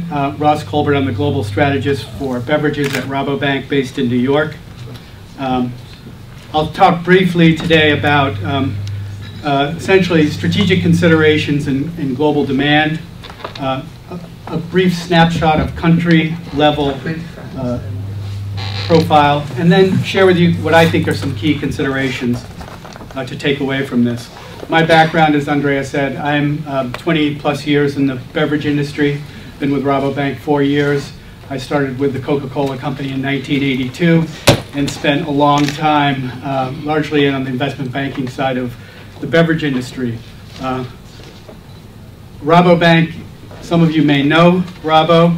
Ross Colbert. I'm the global strategist for beverages at Rabobank based in New York. I'll talk briefly today about essentially strategic considerations in global demand, a brief snapshot of country level profile, and then share with you what I think are some key considerations to take away from this. My background, as Andrea said, I'm 20 plus years in the beverage industry, been with Rabobank 4 years. I started with the Coca-Cola company in 1982 and spent a long time largely on the investment banking side of the beverage industry. Rabobank, some of you may know Rabo.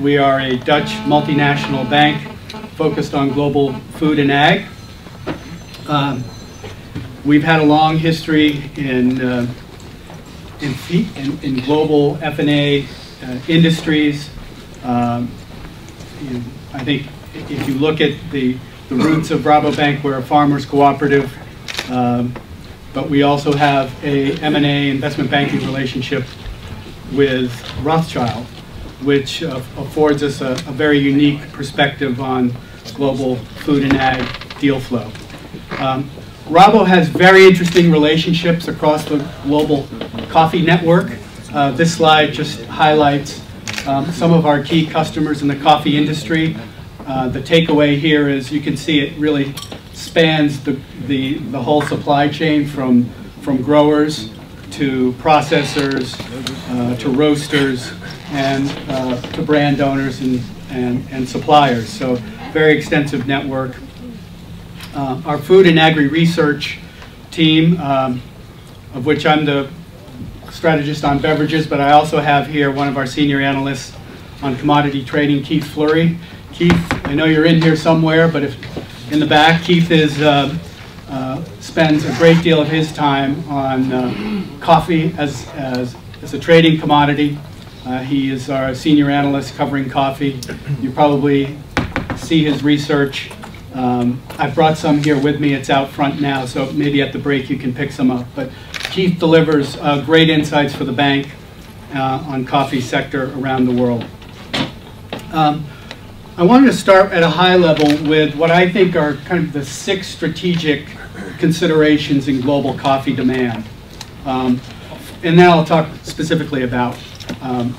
We are a Dutch multinational bank focused on global food and ag. We've had a long history in global F&A industries. I think if you look at the roots of Rabobank, we're a farmers cooperative, but we also have a M&A investment banking relationship with Rothschild, which affords us a very unique perspective on global food and ag deal flow. Rabo has very interesting relationships across the global coffee network. This slide just highlights some of our key customers in the coffee industry. The takeaway here is you can see it really spans the whole supply chain from growers to processors to roasters and to brand owners and suppliers. So very extensive network. Our food and agri research team, of which I'm the strategist on beverages, but I also have here one of our senior analysts on commodity trading, Keith Fleury. Keith, I know you're in here somewhere, but if in the back, Keith spends a great deal of his time on coffee as a trading commodity. He is our senior analyst covering coffee. You probably see his research. I've brought some here with me. It's out front now, so maybe at the break you can pick some up. But Keith delivers great insights for the bank on coffee sector around the world. I wanted to start at a high level with what I think are kind of the 6 strategic considerations in global coffee demand. And then I'll talk specifically about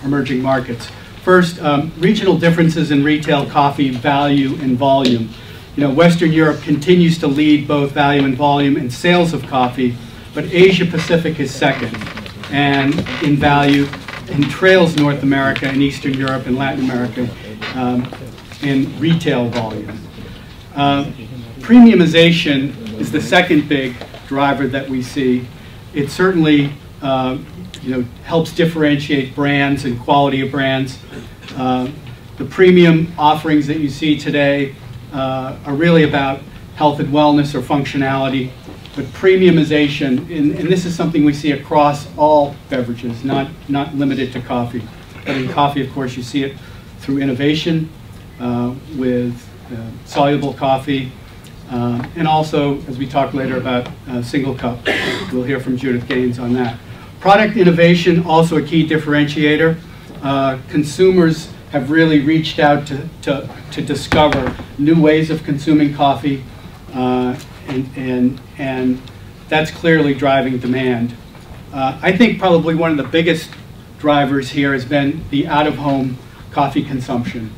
emerging markets. First, regional differences in retail coffee value and volume. You know, Western Europe continues to lead both value and volume in sales of coffee, but Asia Pacific is second and in value and trails North America and Eastern Europe and Latin America in retail volume. Premiumization is the second big driver that we see. It certainly helps differentiate brands and quality of brands. The premium offerings that you see today are really about health and wellness or functionality, but premiumization, and this is something we see across all beverages, not limited to coffee. But in coffee, of course, you see it through innovation with soluble coffee, and also, as we talk later about single cup. We'll hear from Judith Gaines on that. Product innovation, also a key differentiator. Consumers have really reached out to discover new ways of consuming coffee, and that's clearly driving demand. I think probably one of the biggest drivers here has been the out-of-home coffee consumption.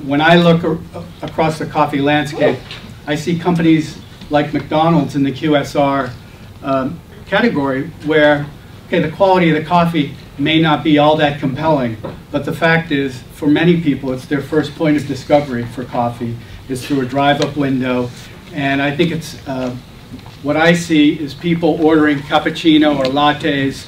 When I look across the coffee landscape, I see companies like McDonald's in the QSR category where, okay, the quality of the coffee may not be all that compelling, but the fact is, for many people, it's their first point of discovery for coffee is through a drive-up window. And I think it's, what I see is people ordering cappuccino or lattes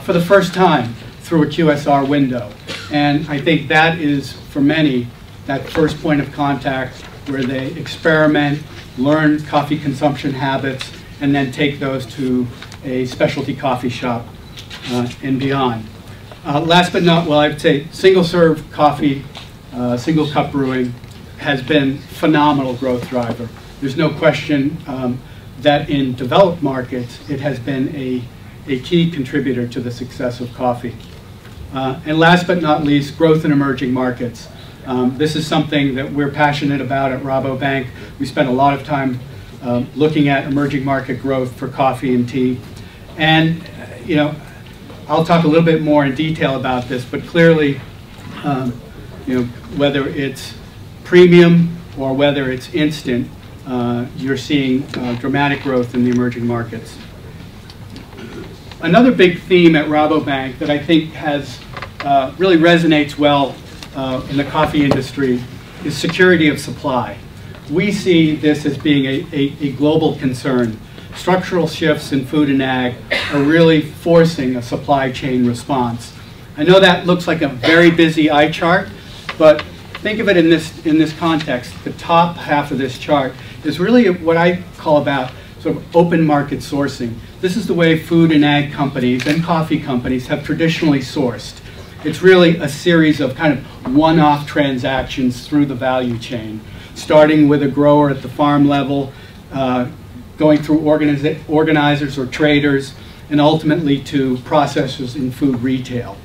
for the first time through a QSR window. And I think that is, for many, that first point of contact where they experiment, learn coffee consumption habits, and then take those to a specialty coffee shop and beyond. Last but not, well, I'd say single-serve coffee, single cup brewing has been phenomenal growth driver. There's no question that in developed markets, it has been a key contributor to the success of coffee. And last but not least, growth in emerging markets. This is something that we're passionate about at Rabobank. We spend a lot of time looking at emerging market growth for coffee and tea. And, you know, I'll talk a little bit more in detail about this, but clearly, you know, whether it's premium or whether it's instant, you're seeing dramatic growth in the emerging markets. Another big theme at Rabobank that I think has really resonates well in the coffee industry is security of supply. We see this as being a global concern. Structural shifts in food and ag are really forcing a supply chain response. I know that looks like a very busy eye chart, but think of it in this context. The top half of this chart is really what I call about sort of open market sourcing. This is the way food and ag companies and coffee companies have traditionally sourced. It's really a series of kind of one-off transactions through the value chain, starting with a grower at the farm level, going through organizers or traders, and ultimately to processors in food retail.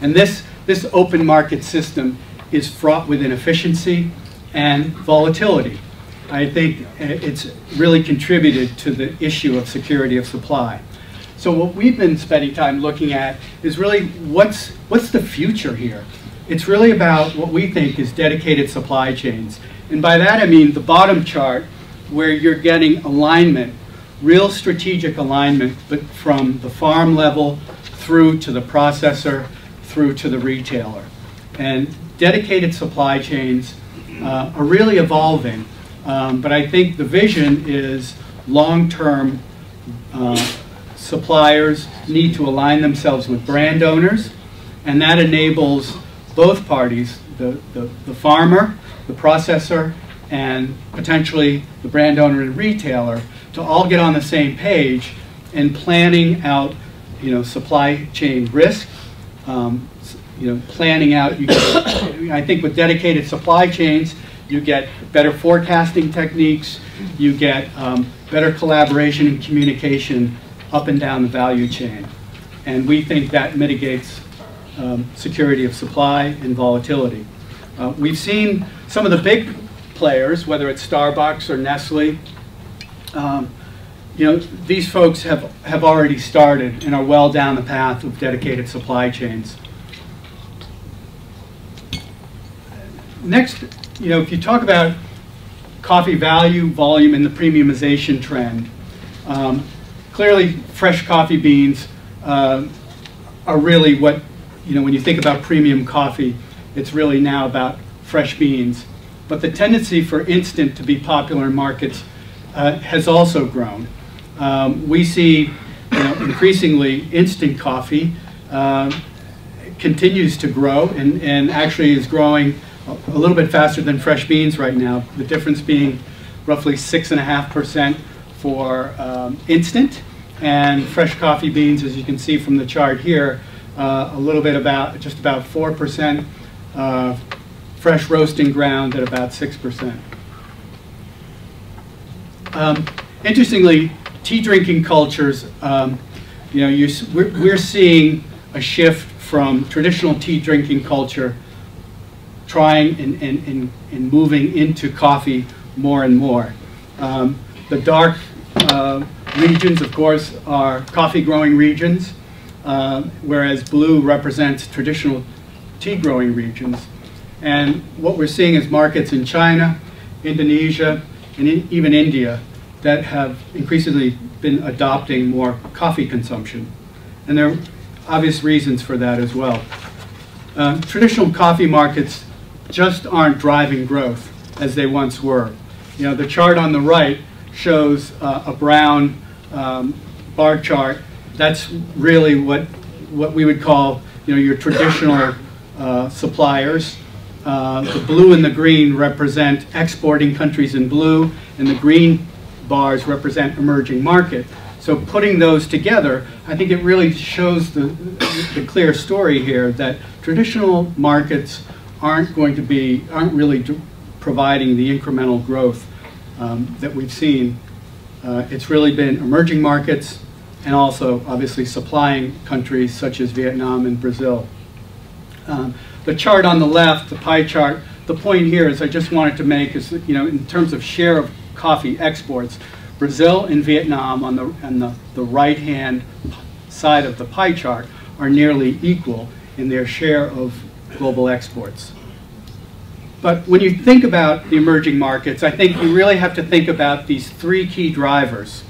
And this open market system is fraught with inefficiency and volatility. I think it's really contributed to the issue of security of supply. So what we've been spending time looking at is really what's the future here? It's really about what we think is dedicated supply chains. And by that I mean the bottom chart where you're getting alignment, real strategic alignment, but from the farm level through to the processor, through to the retailer. And dedicated supply chains are really evolving. But I think the vision is long-term suppliers need to align themselves with brand owners, and that enables both parties, the farmer, the processor, and potentially the brand owner and retailer, to all get on the same page in planning out, you know, supply chain risk, you know, planning out. I think with dedicated supply chains, you get better forecasting techniques, you get better collaboration and communication up and down the value chain. And we think that mitigates security of supply and volatility. We've seen some of the big players, whether it's Starbucks or Nestle, you know, these folks have already started and are well down the path of dedicated supply chains. Next, you know, if you talk about coffee value, volume, and the premiumization trend, clearly fresh coffee beans are really what, you know, when you think about premium coffee, it's really now about fresh beans. But the tendency for instant to be popular in markets has also grown. We see, you know, increasingly instant coffee continues to grow and actually is growing a little bit faster than fresh beans right now. The difference being roughly 6.5% for instant, and fresh coffee beans, as you can see from the chart here, a little bit just about 4%, fresh roasting ground at about 6%. Interestingly, tea drinking cultures, you know, we're seeing a shift from traditional tea drinking culture trying and moving into coffee more and more. The dark regions, of course, are coffee growing regions, whereas blue represents traditional tea growing regions. And what we're seeing is markets in China, Indonesia, and even India that have increasingly been adopting more coffee consumption. And there are obvious reasons for that as well. Traditional coffee markets just aren't driving growth as they once were. You know, the chart on the right shows a brown bar chart. That's really what we would call, you know, your traditional suppliers. The blue and the green represent exporting countries in blue, and the green bars represent emerging market. So putting those together, I think it really shows the clear story here that traditional markets aren't really providing the incremental growth that we've seen. It's really been emerging markets and also obviously supplying countries such as Vietnam and Brazil. The chart on the left, the pie chart, the point here is I just wanted to make is that, in terms of share of coffee exports, Brazil and Vietnam on the right-hand side of the pie chart are nearly equal in their share of global exports. But when you think about the emerging markets, I think you really have to think about these three key drivers.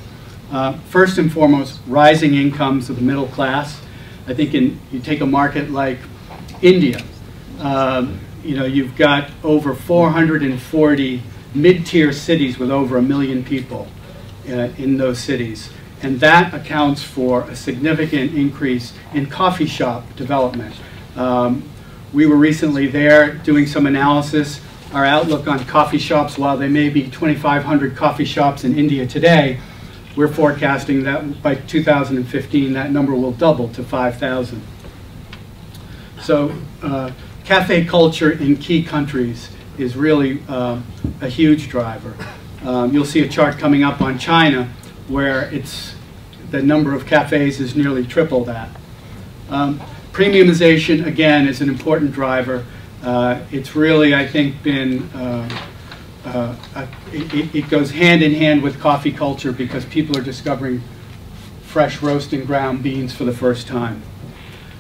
First and foremost, rising incomes of the middle class. I think you take a market like India, you've got over 440 mid-tier cities with over 1 million people in those cities. And that accounts for a significant increase in coffee shop development. We were recently there doing some analysis. Our outlook on coffee shops, while there may be 2,500 coffee shops in India today, we're forecasting that by 2015 that number will double to 5,000. So cafe culture in key countries is really a huge driver. You'll see a chart coming up on China where the number of cafes is nearly triple that. Premiumization, again, is an important driver. It's really, I think, been, it goes hand in hand with coffee culture because people are discovering fresh roast and ground beans for the first time.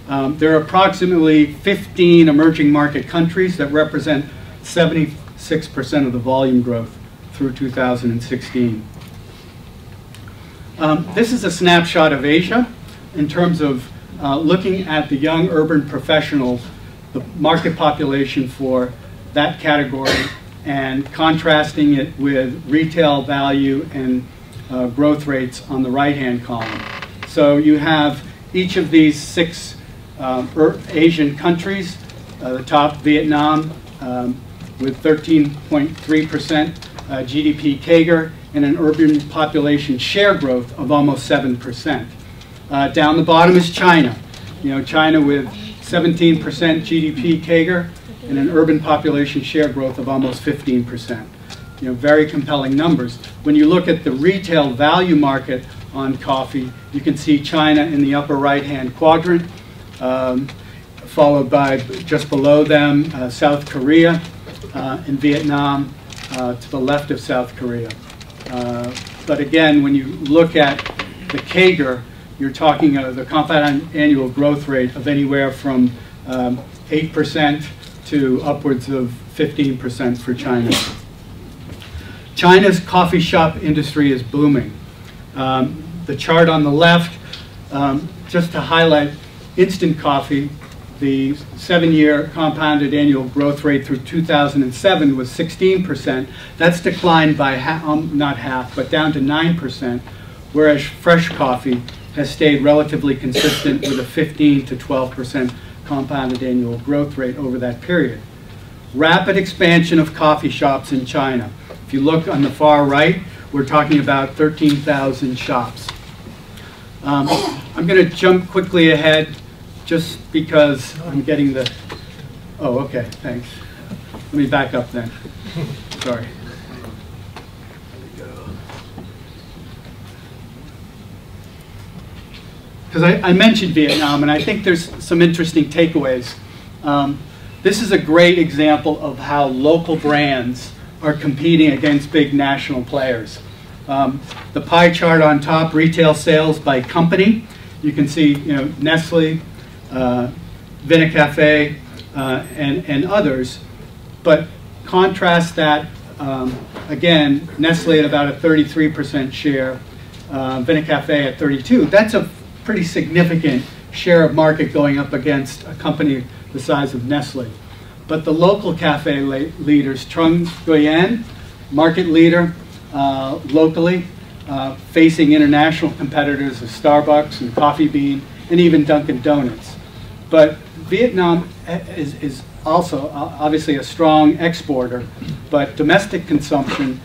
There are approximately 15 emerging market countries that represent 76% of the volume growth through 2016. This is a snapshot of Asia in terms of looking at the young urban professionals, the market population for that category, and contrasting it with retail value and growth rates on the right-hand column. So you have each of these 6 Asian countries, the top, Vietnam, with 13.3% GDP CAGR and an urban population share growth of almost 7%. Down the bottom is China. China with 17% GDP CAGR and an urban population share growth of almost 15%. Very compelling numbers. When you look at the retail value market on coffee, you can see China in the upper right-hand quadrant, followed by just below them South Korea and Vietnam to the left of South Korea. But again, when you look at the CAGR, you're talking the compound annual growth rate of anywhere from 8% to upwards of 15% for China. China's coffee shop industry is booming. The chart on the left, just to highlight instant coffee, the 7-year compounded annual growth rate through 2007 was 16%. That's declined by not half, but down to 9%, whereas fresh coffee has stayed relatively consistent with a 15 to 12% compounded annual growth rate over that period. Rapid expansion of coffee shops in China. If you look on the far right, we're talking about 13,000 shops. I'm going to jump quickly ahead just because I'm getting the... Oh, okay, thanks. Let me back up then. Sorry. Because I mentioned Vietnam, and I think there's some interesting takeaways. This is a great example of how local brands are competing against big national players. The pie chart on top, retail sales by company. You can see, Nestle, Vinacafe, and others. But contrast that, again, Nestle at about a 33% share, Vinacafe at 32%. That's a pretty significant share of market going up against a company the size of Nestle. But the local cafe leaders, Trung Nguyen, market leader locally, facing international competitors of Starbucks and Coffee Bean and even Dunkin' Donuts. But Vietnam is also obviously a strong exporter, but domestic consumption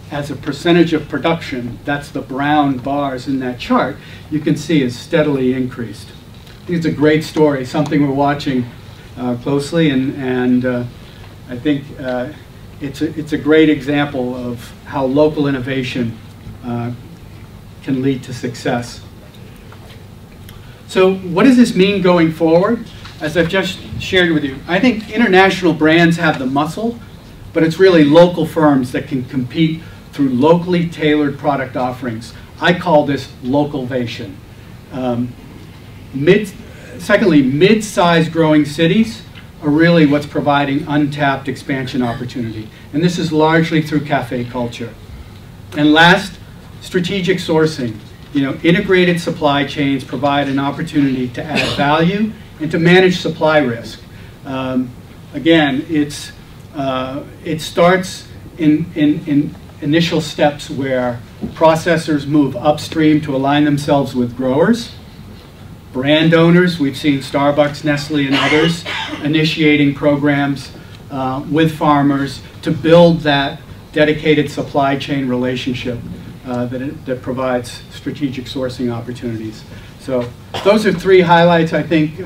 as a percentage of production, that's the brown bars in that chart, you can see is steadily increased. I think it's a great story, something we're watching closely, and I think it's a great example of how local innovation can lead to success. So what does this mean going forward? as I've just shared with you, I think international brands have the muscle, but it's really local firms that can compete through locally tailored product offerings. I call this localvation. Secondly, mid-sized growing cities are really what's providing untapped expansion opportunity. And this is largely through cafe culture. And last, strategic sourcing. Integrated supply chains provide an opportunity to add value and to manage supply risk. Again, it starts in initial steps where processors move upstream to align themselves with growers. Brand owners, we've seen Starbucks, Nestle, and others initiating programs with farmers to build that dedicated supply chain relationship that provides strategic sourcing opportunities. So those are three highlights I think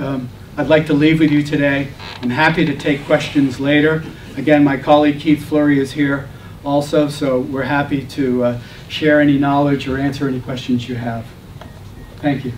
I'd like to leave with you today. I'm happy to take questions later. Again, my colleague Keith Fleury is here also, so we're happy to share any knowledge or answer any questions you have. Thank you.